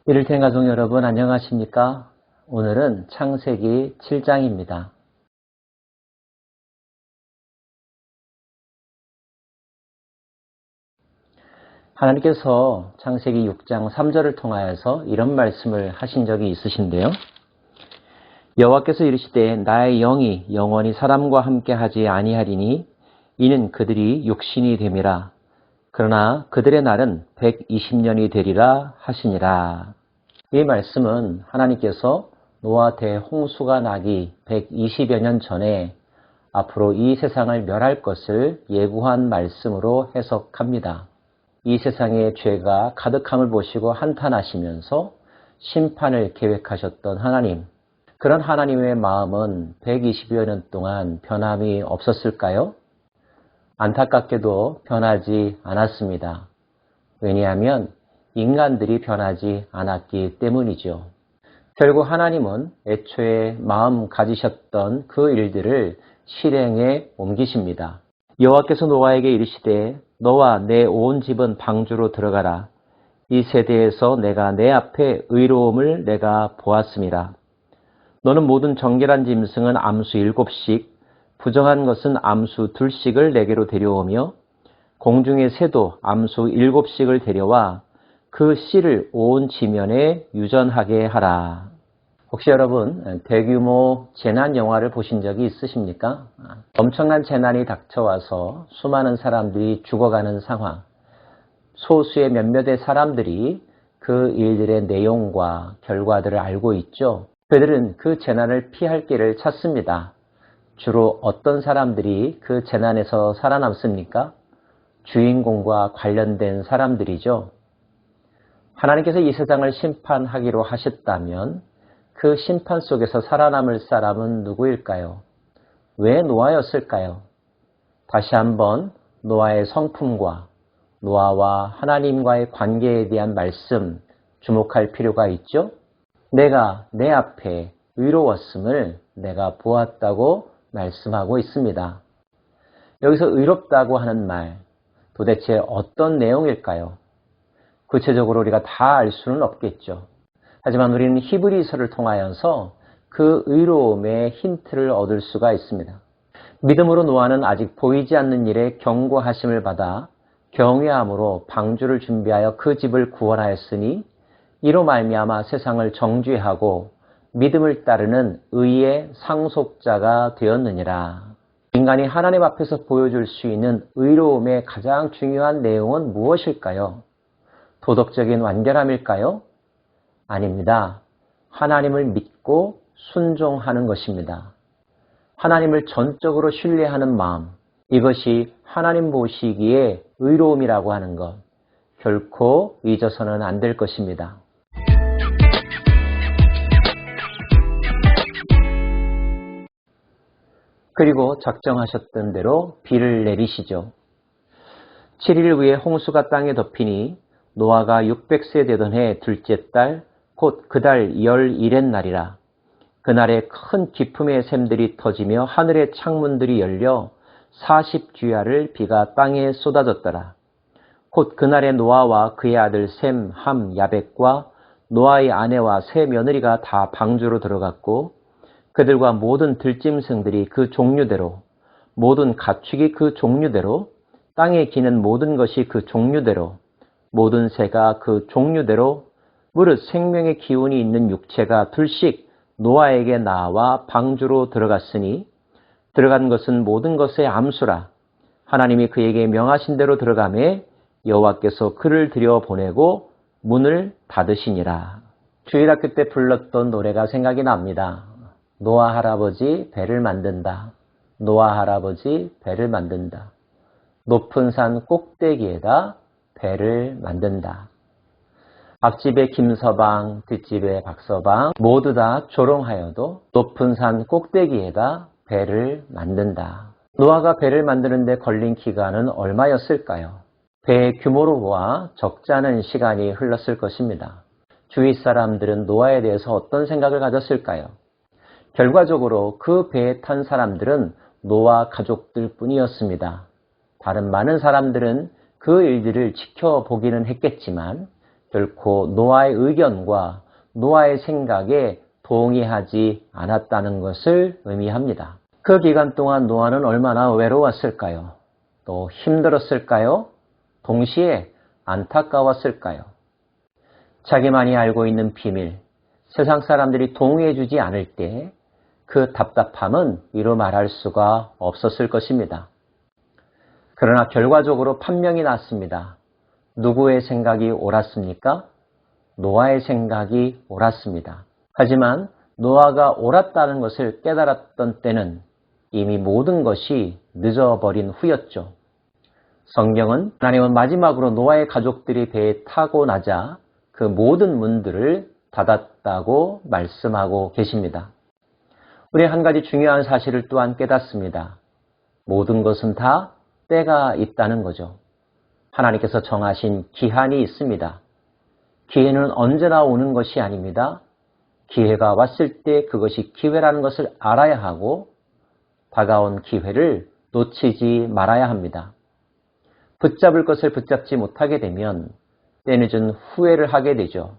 이를텐 가족 여러분 안녕하십니까? 오늘은 창세기 7장입니다. 하나님께서 창세기 6장 3절을 통하여서 이런 말씀을 하신 적이 있으신데요. 여호와께서 이르시되 나의 영이 영원히 사람과 함께 하지 아니하리니 이는 그들이 육신이 됨이라. 그러나 그들의 날은 120년이 되리라 하시니라. 이 말씀은 하나님께서 노아 대홍수가 나기 120여 년 전에 앞으로 이 세상을 멸할 것을 예고한 말씀으로 해석합니다. 이 세상에 죄가 가득함을 보시고 한탄하시면서 심판을 계획하셨던 하나님, 그런 하나님의 마음은 120여 년 동안 변함이 없었을까요? 안타깝게도 변하지 않았습니다. 왜냐하면 인간들이 변하지 않았기 때문이죠. 결국 하나님은 애초에 마음 가지셨던 그 일들을 실행에 옮기십니다. 여호와께서 노아에게 이르시되 너와 내 온 집은 방주로 들어가라. 이 세대에서 내가 내 앞에 의로움을 내가 보았음이라. 너는 모든 정결한 짐승은 암수 7씩, 부정한 것은 암수 2씩을 내게로 데려오며 공중의 새도 암수 7씩을 데려와 그 씨를 온 지면에 유전하게 하라. 혹시 여러분 대규모 재난 영화를 보신 적이 있으십니까? 엄청난 재난이 닥쳐와서 수많은 사람들이 죽어가는 상황, 소수의 몇몇의 사람들이 그 일들의 내용과 결과들을 알고 있죠. 그들은 그 재난을 피할 길을 찾습니다. 주로 어떤 사람들이 그 재난에서 살아남습니까? 주인공과 관련된 사람들이죠. 하나님께서 이 세상을 심판하기로 하셨다면 그 심판 속에서 살아남을 사람은 누구일까요? 왜 노아였을까요? 다시 한번 노아의 성품과 노아와 하나님과의 관계에 대한 말씀 주목할 필요가 있죠. 내가 내 앞에 의로웠음을 내가 보았다고 말씀하고 있습니다. 여기서 의롭다고 하는 말, 도대체 어떤 내용일까요? 구체적으로 우리가 다 알 수는 없겠죠. 하지만 우리는 히브리서를 통하여서 그 의로움의 힌트를 얻을 수가 있습니다. 믿음으로 노아는 아직 보이지 않는 일에 경고하심을 받아 경외함으로 방주를 준비하여 그 집을 구원하였으니 이로 말미암아 세상을 정죄하고 믿음을 따르는 의의 상속자가 되었느니라. 인간이 하나님 앞에서 보여줄 수 있는 의로움의 가장 중요한 내용은 무엇일까요? 도덕적인 완결함일까요? 아닙니다. 하나님을 믿고 순종하는 것입니다. 하나님을 전적으로 신뢰하는 마음, 이것이 하나님 보시기에 의로움이라고 하는 것, 결코 잊어서는 안 될 것입니다. 그리고 작정하셨던 대로 비를 내리시죠. 7일 후에 홍수가 땅에 덮이니 노아가 600세 되던 해 둘째 달 곧 그 달 11의 날이라. 그날에 큰 기품의 샘들이 터지며 하늘의 창문들이 열려 40주야를 비가 땅에 쏟아졌더라. 곧 그날에 노아와 그의 아들 셈, 함, 야벳과 노아의 아내와 세 며느리가 다 방주로 들어갔고 그들과 모든 들짐승들이 그 종류대로, 모든 가축이 그 종류대로, 땅에 기는 모든 것이 그 종류대로, 모든 새가 그 종류대로, 무릇 생명의 기운이 있는 육체가 둘씩 노아에게 나와 방주로 들어갔으니 들어간 것은 모든 것의 암수라. 하나님이 그에게 명하신 대로 들어가매 여호와께서 그를 들여보내고 문을 닫으시니라. 주일학교 때 불렀던 노래가 생각이 납니다. 노아 할아버지 배를 만든다. 노아 할아버지 배를 만든다. 높은 산 꼭대기에다 배를 만든다. 앞집의 김서방, 뒷집의 박서방 모두 다 조롱하여도 높은 산 꼭대기에다 배를 만든다. 노아가 배를 만드는데 걸린 기간은 얼마였을까요? 배의 규모로 보아 적지 않은 시간이 흘렀을 것입니다. 주위 사람들은 노아에 대해서 어떤 생각을 가졌을까요? 결과적으로 그 배에 탄 사람들은 노아 가족들 뿐이었습니다. 다른 많은 사람들은 그 일들을 지켜보기는 했겠지만 결코 노아의 의견과 노아의 생각에 동의하지 않았다는 것을 의미합니다. 그 기간 동안 노아는 얼마나 외로웠을까요? 또 힘들었을까요? 동시에 안타까웠을까요? 자기만이 알고 있는 비밀, 세상 사람들이 동의해주지 않을 때 그 답답함은 이루 말할 수가 없었을 것입니다. 그러나 결과적으로 판명이 났습니다. 누구의 생각이 옳았습니까? 노아의 생각이 옳았습니다. 하지만 노아가 옳았다는 것을 깨달았던 때는 이미 모든 것이 늦어버린 후였죠. 성경은 하나님은 마지막으로 노아의 가족들이 배에 타고 나자 그 모든 문들을 닫았다고 말씀하고 계십니다. 우리 한 가지 중요한 사실을 또한 깨닫습니다. 모든 것은 다 때가 있다는 거죠. 하나님께서 정하신 기한이 있습니다. 기회는 언제나 오는 것이 아닙니다. 기회가 왔을 때 그것이 기회라는 것을 알아야 하고 다가온 기회를 놓치지 말아야 합니다. 붙잡을 것을 붙잡지 못하게 되면 때늦은 후회를 하게 되죠.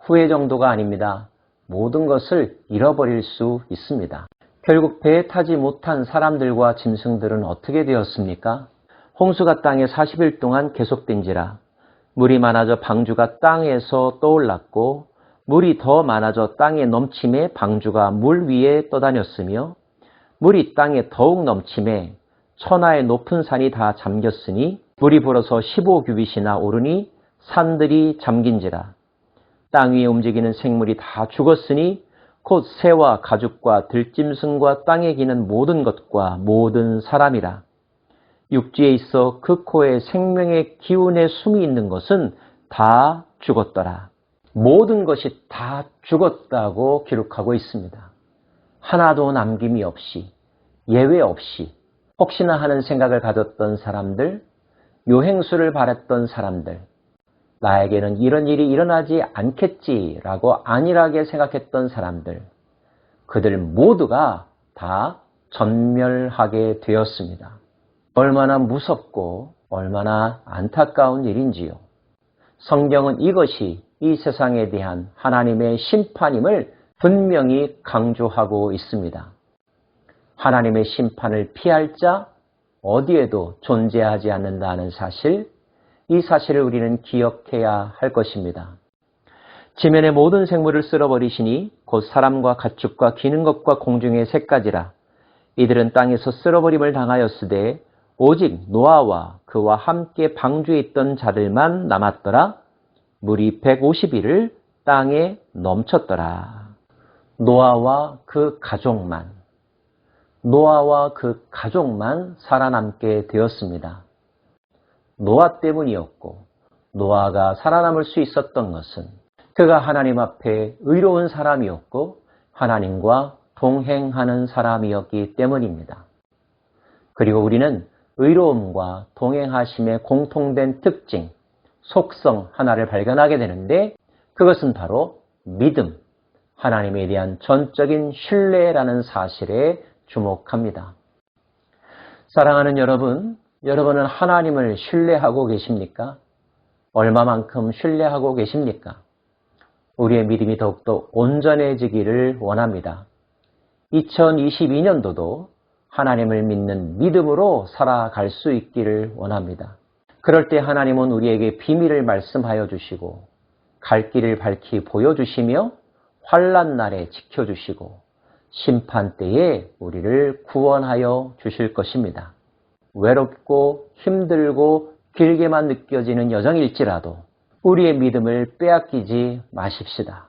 후회 정도가 아닙니다. 모든 것을 잃어버릴 수 있습니다. 결국 배에 타지 못한 사람들과 짐승들은 어떻게 되었습니까? 홍수가 땅에 40일 동안 계속된지라 물이 많아져 방주가 땅에서 떠올랐고 물이 더 많아져 땅에 넘침에 방주가 물 위에 떠다녔으며 물이 땅에 더욱 넘침에 천하의 높은 산이 다 잠겼으니 물이 불어서 15규빗이나 오르니 산들이 잠긴지라 땅 위에 움직이는 생물이 다 죽었으니 곧 새와 가죽과 들짐승과 땅에 기는 모든 것과 모든 사람이라. 육지에 있어 그 코에 생명의 기운의 숨이 있는 것은 다 죽었더라. 모든 것이 다 죽었다고 기록하고 있습니다. 하나도 남김이 없이, 예외 없이 혹시나 하는 생각을 가졌던 사람들, 요행수를 바랬던 사람들, 나에게는 이런 일이 일어나지 않겠지라고 안일하게 생각했던 사람들, 그들 모두가 다 전멸하게 되었습니다. 얼마나 무섭고 얼마나 안타까운 일인지요. 성경은 이것이 이 세상에 대한 하나님의 심판임을 분명히 강조하고 있습니다. 하나님의 심판을 피할 자 어디에도 존재하지 않는다는 사실, 이 사실을 우리는 기억해야 할 것입니다. 지면의 모든 생물을 쓸어버리시니 곧 사람과 가축과 기는 것과 공중의 새까지라. 이들은 땅에서 쓸어버림을 당하였으되 오직 노아와 그와 함께 방주에 있던 자들만 남았더라. 물이 150일을 땅에 넘쳤더라. 노아와 그 가족만 살아남게 되었습니다. 노아 때문이었고 노아가 살아남을 수 있었던 것은 그가 하나님 앞에 의로운 사람이었고 하나님과 동행하는 사람이었기 때문입니다. 그리고 우리는 의로움과 동행하심의 공통된 특징, 속성 하나를 발견하게 되는데 그것은 바로 믿음, 하나님에 대한 전적인 신뢰라는 사실에 주목합니다. 사랑하는 여러분, 여러분은 하나님을 신뢰하고 계십니까? 얼마만큼 신뢰하고 계십니까? 우리의 믿음이 더욱더 온전해지기를 원합니다. 2022년도도 하나님을 믿는 믿음으로 살아갈 수 있기를 원합니다. 그럴 때 하나님은 우리에게 비밀을 말씀하여 주시고 갈 길을 밝히 보여주시며 환난 날에 지켜주시고 심판 때에 우리를 구원하여 주실 것입니다. 외롭고 힘들고 길게만 느껴지는 여정일지라도 우리의 믿음을 빼앗기지 마십시다.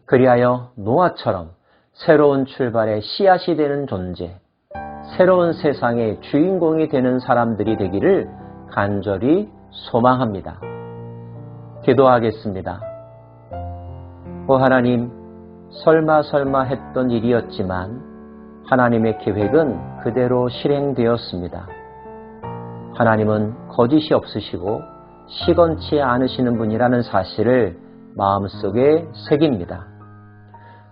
그리하여 노아처럼 새로운 출발의 씨앗이 되는 존재, 새로운 세상의 주인공이 되는 사람들이 되기를 간절히 소망합니다. 기도하겠습니다. 오 하나님, 설마 했던 일이었지만 하나님의 계획은 그대로 실행되었습니다. 하나님은 거짓이 없으시고 시건치 않으시는 분이라는 사실을 마음속에 새깁니다.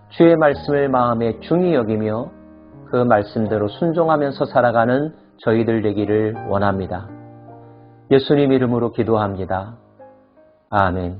주의 말씀을 마음에 중히 여기며 그 말씀대로 순종하면서 살아가는 저희들 되기를 원합니다. 예수님 이름으로 기도합니다. 아멘.